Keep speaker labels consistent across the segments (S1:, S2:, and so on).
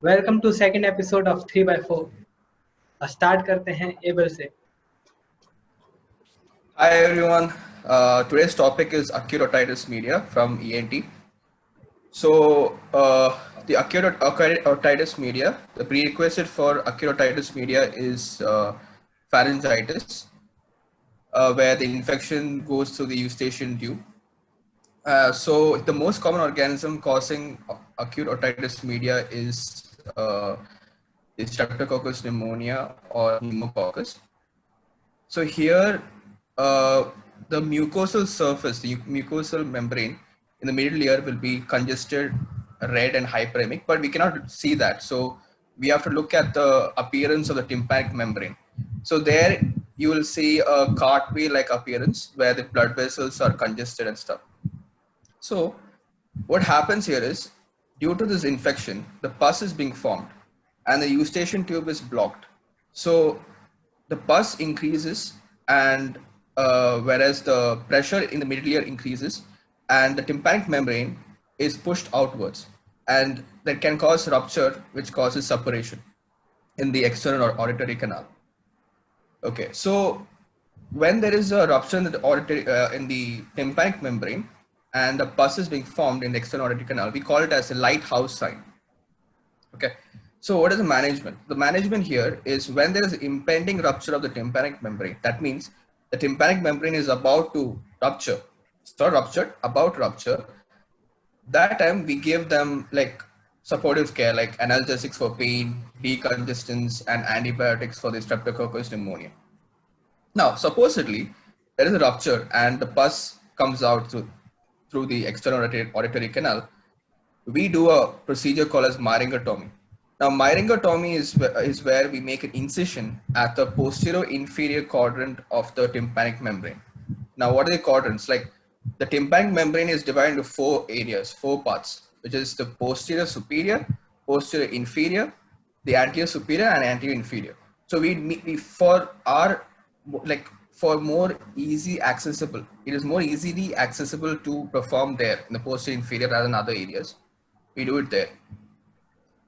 S1: Welcome to second episode of 3x4। Start करते हैं able से।
S2: Hi everyone. Today's topic is acute otitis media from ENT. The acute otitis media, the prerequisite for acute otitis media is pharyngitis, where the infection goes through the eustachian tube. So the most common organism causing acute otitis media is Streptococcus pneumonia or pneumococcus. So here, the mucosal surface, the mucosal membrane in the middle ear will be congested, red and hyperemic, but we cannot see that. So we have to look at the appearance of the tympanic membrane. So there you will see a cartwheel-like appearance where the blood vessels are congested and stuff. So what happens here is, due to this infection, the pus is being formed and the eustachian tube is blocked. So the pus increases, and whereas the pressure in the middle ear increases, and the tympanic membrane is pushed outwards, and that can cause rupture, which causes suppuration in the external or auditory canal. Okay, so when there is a rupture in the auditory, in the tympanic membrane, and the pus is being formed in the external auditory canal, we call it as a lighthouse sign. Okay, so what is the management? The management here is when there is impending rupture of the tympanic membrane. That means the tympanic membrane is about to rupture. It's not ruptured, about rupture. That time we give them like supportive care, like analgesics for pain, decongestants, and antibiotics for the streptococcus pneumonia. Now, supposedly, there is a rupture and the pus comes out through the external auditory canal. We do a procedure called as myringotomy. Now, myringotomy is where we make an incision at the posterior inferior quadrant of the tympanic membrane. Now, what are the quadrants? Like the tympanic membrane is divided into four areas, four parts, which is the posterior superior, posterior inferior, the anterior superior, and anterior inferior. So we for our like for more easy accessible, it is more easily accessible to perform there in the posterior inferior rather than other areas. We do it there.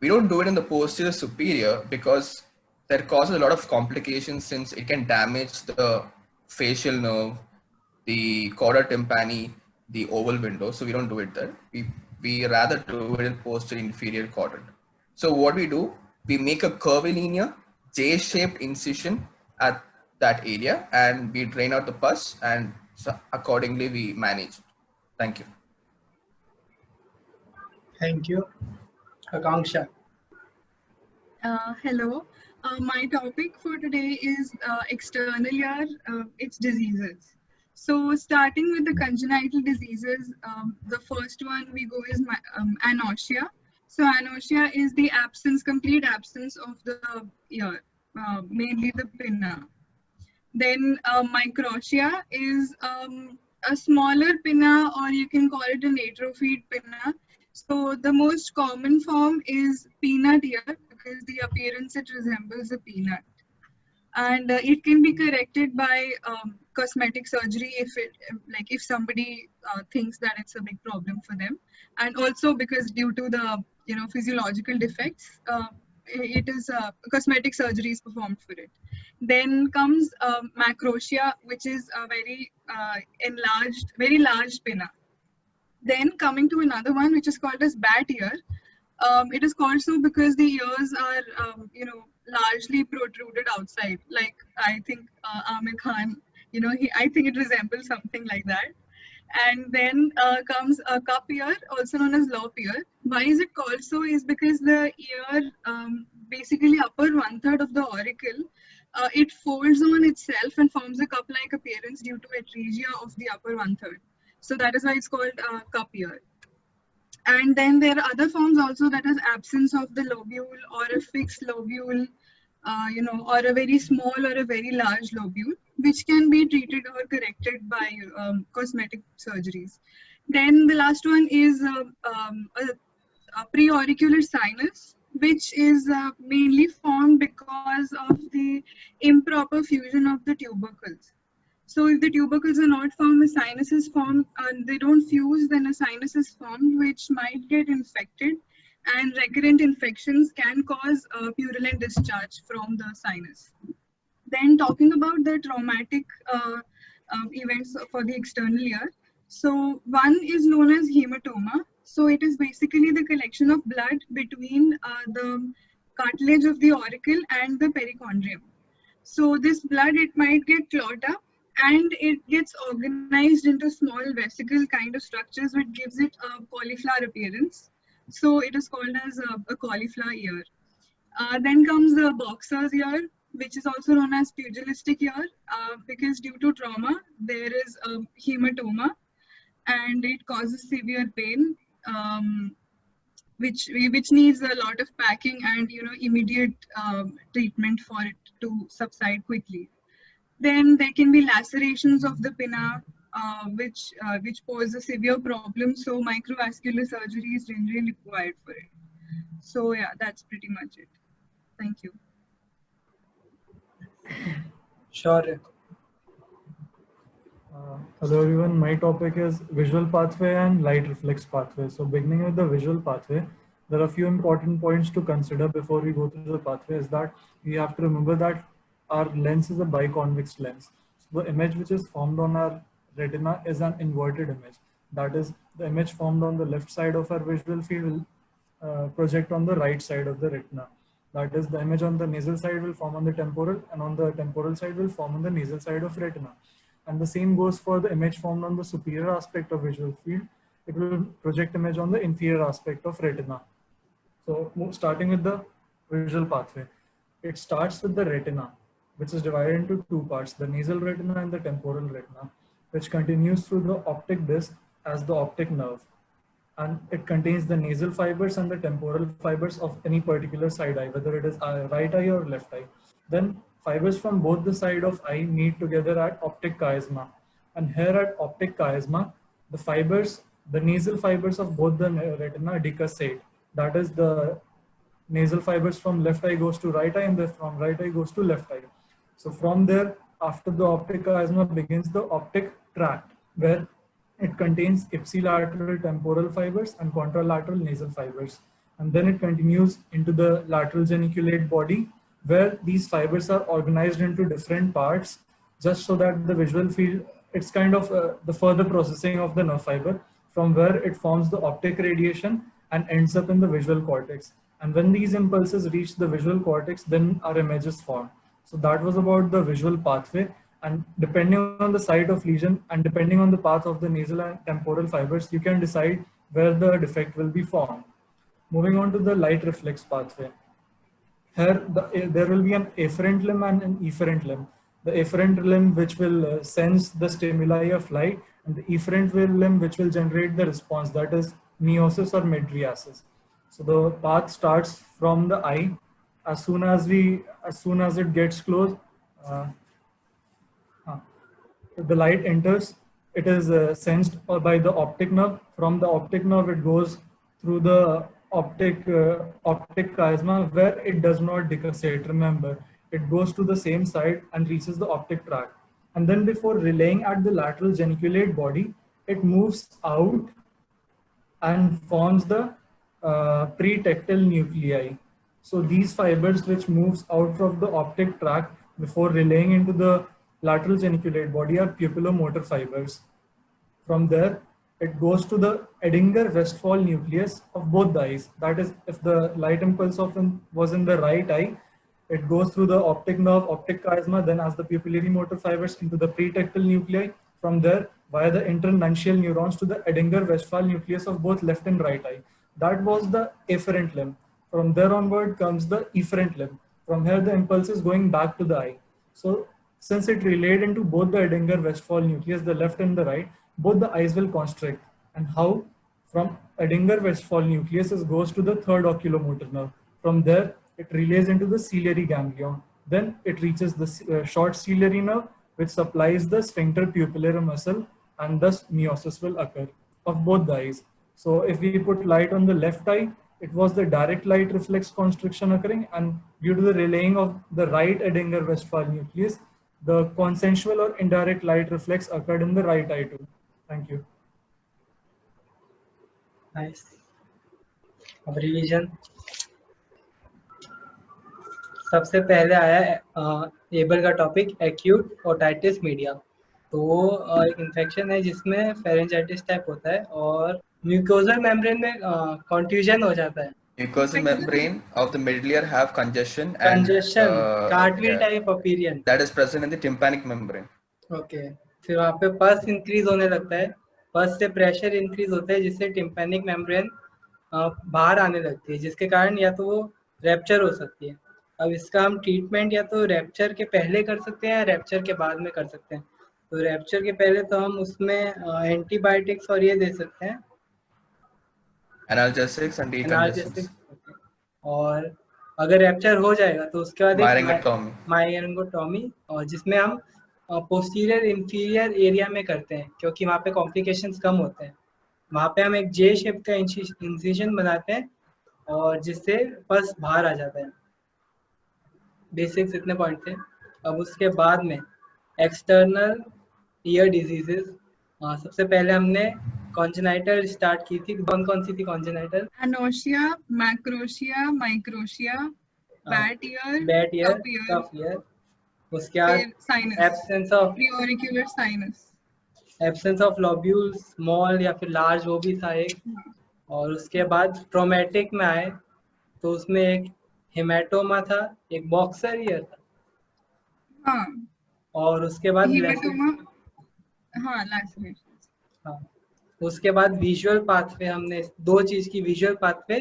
S2: We don't do it in the posterior superior because that causes a lot of complications since it can damage the facial nerve, the chorda tympani, the oval window. So we don't do it there. We rather do it in posterior inferior quadrant. So what we do, we make a curvilinear J-shaped incision at that area and we drain out the pus, and so accordingly we manage it. Thank you.
S1: Thank you Akanksha.
S3: Hello. My topic for today is external ear, its diseases. So starting with the congenital diseases, the first one we go is anoxia. So anoxia is the complete absence of the ear, mainly the pinna. Then microtia is a smaller pinna, or you can call it an atrophied pinna. So the most common form is peanut ear because the appearance it resembles a peanut, and it can be corrected by cosmetic surgery if somebody thinks that it's a big problem for them, and also because due to the physiological defects, it is cosmetic surgery is performed for it. Then comes macrotia, which is a enlarged, very large pinna. Then coming to another one, which is called as bat ear. It is called so because the ears are, largely protruded outside. Like I think Amir Khan, I think it resembles something like that. And then comes a cup ear, also known as lop ear. Why is it called so? Is because the ear, basically upper 1/3 of the auricle, it folds on itself and forms a cup-like appearance due to atresia of the upper 1/3. So that is why it's called cup ear. And then there are other forms also, that is absence of the lobule or a fixed lobule, or a very small or a very large lobule, which can be treated or corrected by cosmetic surgeries. Then the last one is a preauricular sinus, which is mainly formed because of the improper fusion of the tubercles. So if the tubercles are not formed, the sinus is formed, and they don't fuse, then a sinus is formed, which might get infected, and recurrent infections can cause purulent discharge from the sinus. Then talking about the traumatic events for the external ear. So one is known as hematoma. So it is basically the collection of blood between the cartilage of the auricle and the perichondrium. So this blood, it might get clotted up and it gets organized into small vesicle kind of structures, which gives it a cauliflower appearance. So it is called as a cauliflower ear. Then comes the boxer's ear, which is also known as pugilistic ear, because due to trauma, there is a hematoma and it causes severe pain, which needs a lot of packing and immediate treatment for it to subside quickly. Then there can be lacerations of the pinna, which pose a severe problem. So microvascular surgery is generally required for it. So yeah, that's pretty much it. Thank you.
S1: Sure.
S4: Hello everyone, my topic is visual pathway and light reflex pathway. So beginning with the visual pathway, there are a few important points to consider before we go through the pathway. Is that we have to remember that our lens is a biconvex lens. So the image which is formed on our retina is an inverted image. That is, the image formed on the left side of our visual field will project on the right side of the retina. That is, the image on the nasal side will form on the temporal, and on the temporal side will form on the nasal side of retina. And the same goes for the image formed on the superior aspect of visual field. It will project image on the inferior aspect of retina. So starting with the visual pathway, it starts with the retina, which is divided into two parts, the nasal retina and the temporal retina, which continues through the optic disc as the optic nerve. And it contains the nasal fibers and the temporal fibers of any particular side eye, whether it is right eye or left eye. Then fibers from both the side of eye meet together at optic chiasma. And here at optic chiasma, the nasal fibers of both the retina decussate. That is, the nasal fibers from left eye goes to right eye and from right eye goes to left eye. So from there, after the optic chiasma begins the optic tract, where it contains ipsilateral temporal fibers and contralateral nasal fibers. And then it continues into the lateral geniculate body, where these fibers are organized into different parts, just so that the visual field, it's kind of the further processing of the nerve fiber, from where it forms the optic radiation and ends up in the visual cortex. And when these impulses reach the visual cortex, then our image is formed. So that was about the visual pathway. And depending on the site of lesion and depending on the path of the nasal and temporal fibers, you can decide where the defect will be formed. Moving on to the light reflex pathway. Here, there will be an afferent limb and an efferent limb. The afferent limb which will sense the stimuli of light, and the efferent limb which will generate the response, that is meiosis or mydriasis. So the path starts from the eye. As soon as it gets close, the light enters, it is sensed by the optic nerve. From the optic nerve, it goes through the optic chiasma, where it does not decussate. Remember, it goes to the same side and reaches the optic tract. And then before relaying at the lateral geniculate body, it moves out and forms the pretectal nuclei. So these fibers which moves out of the optic tract before relaying into the lateral geniculate body are pupillomotor fibers. From there, it goes to the Edinger-Westphal nucleus of both the eyes. That is, if the light impulse was in the right eye, it goes through the optic nerve, optic chiasma, then as the pupillary motor fibers into the pretectal nuclei. From there, via the internuncial neurons to the Edinger-Westphal nucleus of both left and right eye. That was the afferent limb. From there onward comes the efferent limb. From here, the impulse is going back to the eye. So since it relayed into both the Edinger-Westphal nucleus, the left and the right, both the eyes will constrict. And how? From Edinger-Westphal nucleus, it goes to the third oculomotor nerve. From there, it relays into the ciliary ganglion. Then it reaches the short ciliary nerve, which supplies the sphincter pupillary muscle, and thus meiosis will occur of both the eyes. So if we put light on the left eye, it was the direct light reflex constriction occurring, and due to the relaying of the right Edinger-Westphal nucleus, the consensual or indirect light reflex occurred in the right eye too. Thank you.
S1: Nice. अब revision, सबसे पहले आया able का topic acute otitis media. तो वो एक infection है जिसमें फेरेंजाइटिस टाइप होता है और म्यूकोजल मेम्ब्रेन में कॉन्ट्यूजन हो जाता है।
S2: Mucosal membrane of the middle ear have congestion and
S1: congestion, कार्टविल
S2: yeah,
S1: type appearance,
S2: that is present in the tympanic membrane.
S1: Okay. फिर वहाँ पे पल्स इंक्रीज होने लगता है, पल्स से प्रेशर इंक्रीज होता है जिससे टिम्पैनिक मेम्ब्रेन बाहर आने लगती है, जिसके कारण या तो वो रैप्चर हो सकती है। अब इसका हम ट्रीटमेंट या तो रैप्चर के पहले कर सकते हैं या रैप्चर के बाद में कर सकते हैं। तो रैप्चर के पहले तो हम उसमें एंटीबायोटिक्स और ये दे सकते हैं,
S2: Analgesics and decongestants.
S1: एनाल्जेसिक्स। और अगर रैप्चर हो जाएगा तो उसके बाद एक
S2: Myringotomy.
S1: मायरिंगोटॉमी, और जिसमें हम पोस्टीरियर इंफीरियर एरिया में करते हैं क्योंकि वहाँ पे कॉम्प्लिकेशंस कम होते हैं। वहाँ पे हम एक जे शेप का इंसिजन बनाते हैं और जिससे पल्स बाहर आ जाता है। बेसिक्स इतने पॉइंट थे। अब उसके बाद में एक्सटर्नल ईयर डिजीजेस, सबसे पहले हमने कॉन्जेनाइटल स्टार्ट की थी। कौन सी थी congenital?
S3: Anosia, macrotia, microtia, bat ear,
S1: bat year,
S3: cup ear,
S1: कफ ईयर। उसके बाद
S3: फिर sinus,
S1: absence of
S3: preauricular sinus.
S1: Lobule, small या फिर लार्ज, वो भी था एक। और उसके बाद ट्रोमेटिक में आए तो उसमें एक हेमाटोमा था, एक बॉक्सर ईयर था,
S3: हाँ,
S1: और उसके बाद
S3: hematoma, हाँ, lacerations.
S1: हाँ, उसके बाद विजुअल पाथवे, हमने दो चीज की, visual pathway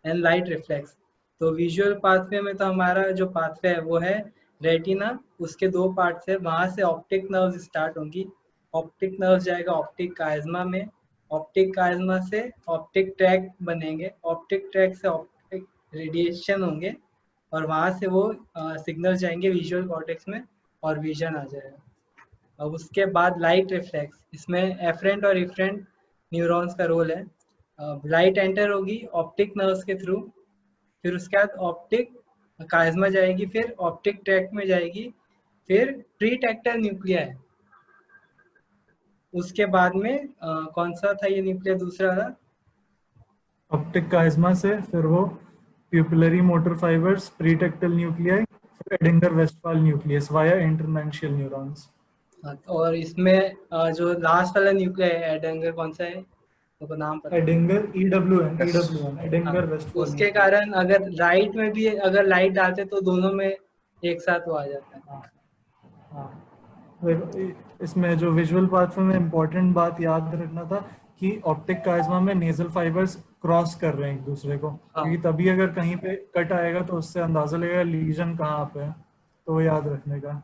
S1: and light reflex. तो विजुअल पाथवे में तो हमारा जो पाथवे है वो है रेटिना, उसके दो पार्ट्स है, वहां से ऑप्टिक नर्व स्टार्ट होंगी। ऑप्टिक नर्व जाएगा ऑप्टिक काइज्मा में, ऑप्टिक काइज्मा से ऑप्टिक ट्रैक बनेंगे, ऑप्टिक ट्रैक से ऑप्टिक रेडिएशन होंगे और वहां से वो सिग्नल जाएंगे विजुअल कॉर्टेक्स में और विजन आ जाएगा। अब उसके बाद लाइट रिफ्लेक्स, इसमें एफरेंट और इफरेंट न्यूरॉन्स का रोल है। लाइट एंटर होगी ऑप्टिक नर्व्स के थ्रू, फिर उसके बाद ऑप्टिक काइज्मा जाएगी, फिर ऑप्टिक ट्रैक्ट में जाएगी, फिर प्री टेक्टल न्यूक्लिया है। उसके बाद में कौन सा था ये न्यूक्लिया, दूसरा था
S4: ऑप्टिक काइज्मा से फिर वो प्यूपिलरी मोटर फाइबर्स, प्रीटेक्टल न्यूक्लियाई, फिर एडिंगर वेस्टफाल न्यूक्लियस वाया इंटरमेंशियल न्यूरॉन्स।
S1: और इसमें जो लास्ट वाला न्यूक्लिया है एडेंगर, कौन सा है तो नाम पता?
S4: एडिंगर EWN, एडिंगर वेस्टफाल।
S1: उसके कारण अगर राइट में भी अगर लाइट डालते तो दोनों में एक साथ वो आ जाता है।
S4: हाँ, फिर इसमें जो विजुअल पाथवे में इम्पोर्टेंट बात याद रखना था कि ऑप्टिक काइज्मा में नेजल फाइबर्स क्रॉस कर रहे हैं एक दूसरे को, क्योंकि तभी अगर कहीं पे कट आएगा तो उससे अंदाजा लगेगा लीजन कहाँ पे है, तो वो याद रखने का।